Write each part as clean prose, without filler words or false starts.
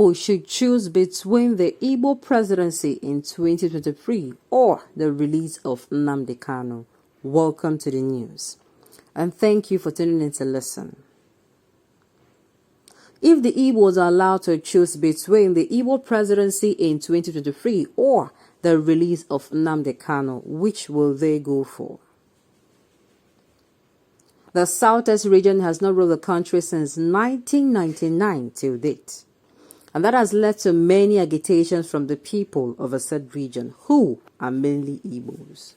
Igbo should choose between the Igbo presidency in 2023 or the release of Nnamdi Kanu. Welcome to the news, and thank you for tuning in to listen. If the Igbos are allowed to choose between the Igbo presidency in 2023 or the release of Nnamdi Kanu, which will they go for? The Southeast region has not ruled the country since 1999 till date, and that has led to many agitations from the people of a said region, who are mainly Igbos.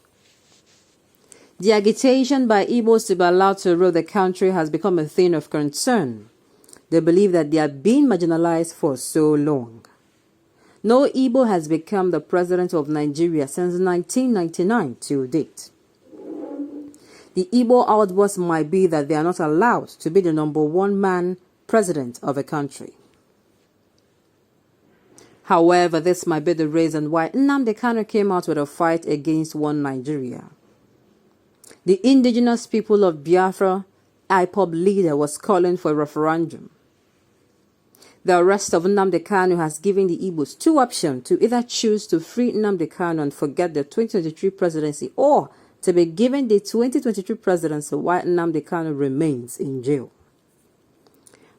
The agitation by Igbos to be allowed to rule the country has become a thing of concern. They believe that they have been marginalized for so long. No Igbo has become the president of Nigeria since 1999 till date. The Igbo outburst might be that they are not allowed to be the number one man president of a country. However, this might be the reason why Nnamdi Kanu came out with a fight against one Nigeria. The indigenous people of Biafra, IPOB leader, was calling for a referendum. The arrest of Nnamdi Kanu has given the Igbos two options to either choose to free Nnamdi Kanu and forget the 2023 presidency, or to be given the 2023 presidency while Nnamdi Kanu remains in jail.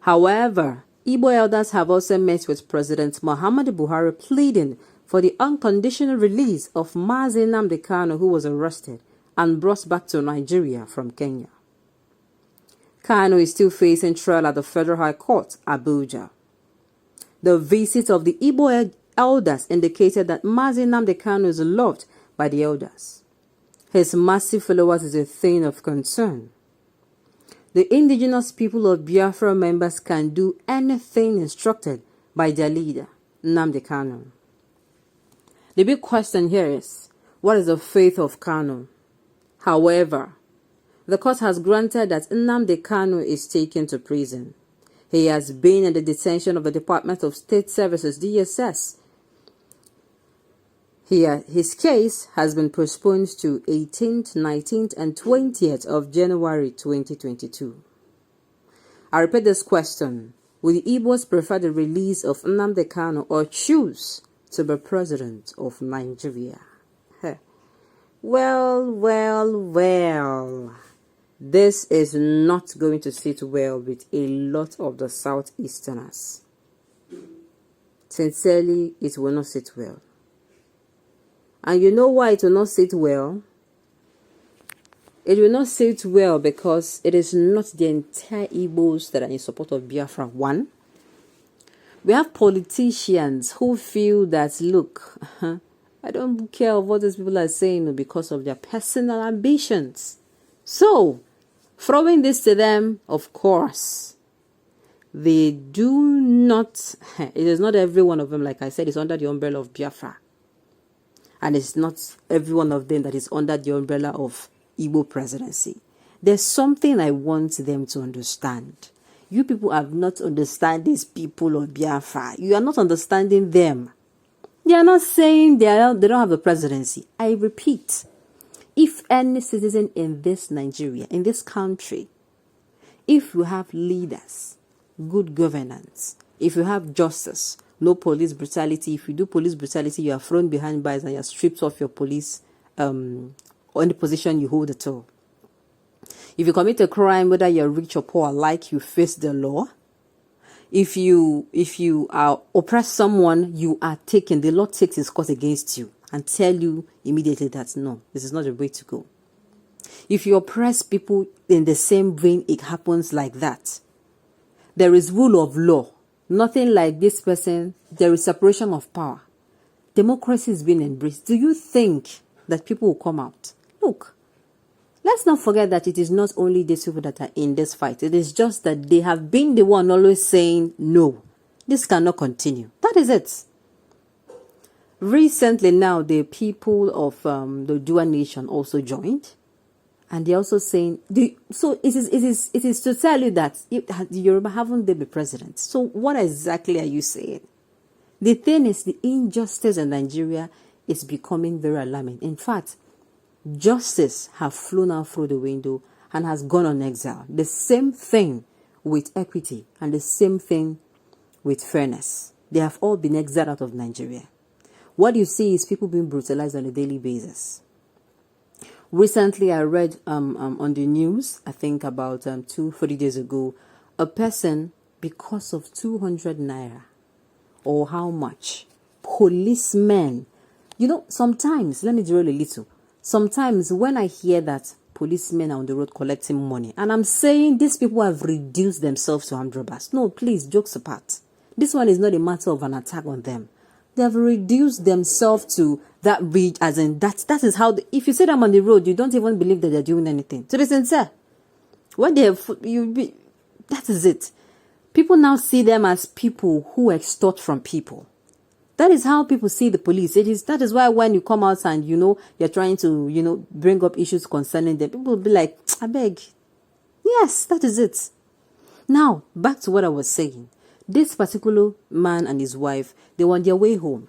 However, Igbo elders have also met with President Muhammadu Buhari pleading for the unconditional release of Mazi Nnamdi Kanu, who was arrested and brought back to Nigeria from Kenya. Kanu is still facing trial at the Federal High Court, Abuja. The visit of the Igbo elders indicated that Mazi Nnamdi Kanu is loved by the elders. His massive followers is a thing of concern. The indigenous people of Biafra members can do anything instructed by their leader, Nnamdi Kanu. The big question here is, what is the fate of Kanu? However, the court has granted that Nnamdi Kanu is taken to prison. He has been in the detention of the Department of State Services, DSS. His case has been postponed to 18th, 19th, and 20th of January 2022. I repeat this question. Will the Igbos prefer the release of Nnamdi Kanu or choose to be president of Nigeria? Well. This is not going to sit well with a lot of the Southeasterners. Sincerely, it will not sit well. And you know why it will not sit well? It will not sit well because it is not the entire Igbos that are in support of Biafra. One, we have politicians who feel that, look, I don't care of what these people are saying because of their personal ambitions. So, throwing this to them, of course, they do not, it is not every one of them, like I said, is under the umbrella of Biafra. And it's not every one of them that is under the umbrella of Igbo presidency. There's something I want them to understand. You people have not understand these people of Biafra. You are not understanding them. They are not saying they don't have the presidency. I repeat, if any citizen in this Nigeria, in this country, if you have leaders, good governance, if you have justice, no police brutality. If you do police brutality, you are thrown behind bars and you are stripped of your police or any position you hold at all. If you commit a crime, whether you're rich or poor alike, you face the law. If you oppress someone, you are taken. The law takes its course against you and tell you immediately that no, this is not the way to go. If you oppress people in the same vein, it happens like that. There is rule of law. Nothing like this person. There is separation of power. Democracy is being embraced. Do you think that people will come out? Look, let's not forget that it is not only these people that are in this fight. It is just that they have been the one always saying, no, this cannot continue. That is it. Recently now, the people of the Dua Nation also joined. And they're also saying, so it is to tell you that the Yoruba haven't they been president. So what exactly are you saying? The thing is, the injustice in Nigeria is becoming very alarming. In fact, justice have flown out through the window and has gone on exile. The same thing with equity and the same thing with fairness. They have all been exiled out of Nigeria. What you see is people being brutalized on a daily basis. Recently, I read on the news, I think about 2-3 days ago, a person, because of 200 naira, or how much, policemen, sometimes, let me drill a little, sometimes when I hear that policemen are on the road collecting money, and I'm saying these people have reduced themselves to armed robbers. No, please, jokes apart. This one is not a matter of an attack on them. They have reduced themselves to that reach, as in that is how, if you see them on the road, you don't even believe that they're doing anything. To be sincere, when they have, that is it. People now see them as people who extort from people. That is how people see the police. That is why when you come out and, you're trying to, bring up issues concerning them, people will be like, I beg. Yes, that is it. Now, back to what I was saying. This particular man and his wife, they were on their way home.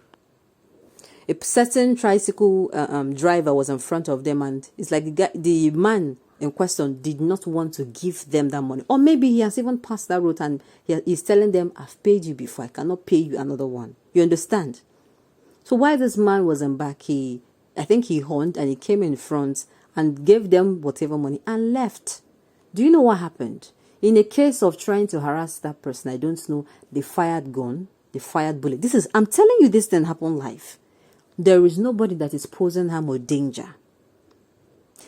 A certain tricycle driver was in front of them, and it's like the man in question did not want to give them that money. Or maybe he has even passed that route and he's telling them, I've paid you before, I cannot pay you another one. You understand? So while this man was in back, I think he horned and he came in front and gave them whatever money and left. Do you know what happened? In a case of trying to harass that person, I don't know, they fired gun, they fired bullet. I'm telling you, this thing happened live. There is nobody that is posing harm or danger.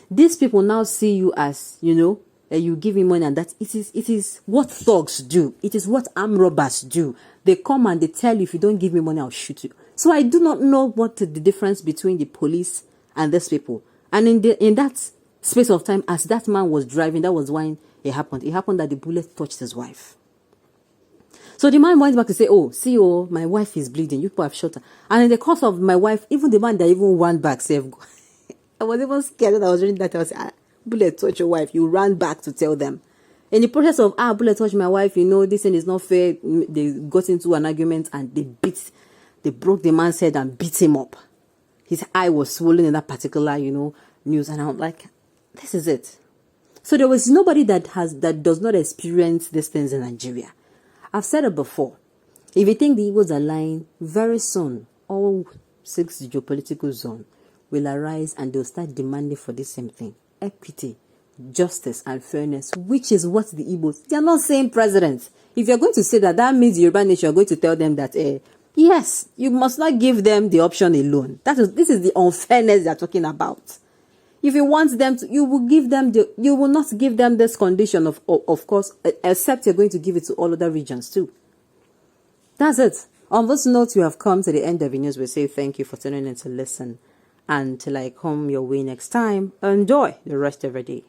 These people now see you as, you give me money, and that it is what thugs do. It is what armed robbers do. They come and they tell you, if you don't give me money, I'll shoot you. So I do not know what the difference between the police and these people. And in that space of time, as that man was driving, that was when it happened. It happened that the bullet touched his wife. So the man went back to say, oh, my wife is bleeding. You people have shot her. And in the course of my wife, even the man that even ran back said, I was even scared when I was reading that. I was like, bullet touch your wife. You ran back to tell them. In the process of, bullet touch my wife, this thing is not fair. They got into an argument and they broke the man's head and beat him up. His eye was swollen in that particular, news. And I'm like, this is it. So there was nobody that does not experience these things in Nigeria. I've said it before. If you think the Igbos are lying, very soon, all 6 geopolitical zones will arise and they'll start demanding for the same thing. Equity, justice, and fairness, which is what the Igbos, they are not saying president. If you're going to say that, that means the Yoruba nation, you're going to tell them that, yes, you must not give them the option alone. This is the unfairness they're talking about. If you want them to, you will not give them this condition of course, except you're going to give it to all other regions too. That's it. On this note, we have come to the end of the news. We say thank you for tuning in to listen. And till I come your way next time, enjoy the rest of your day.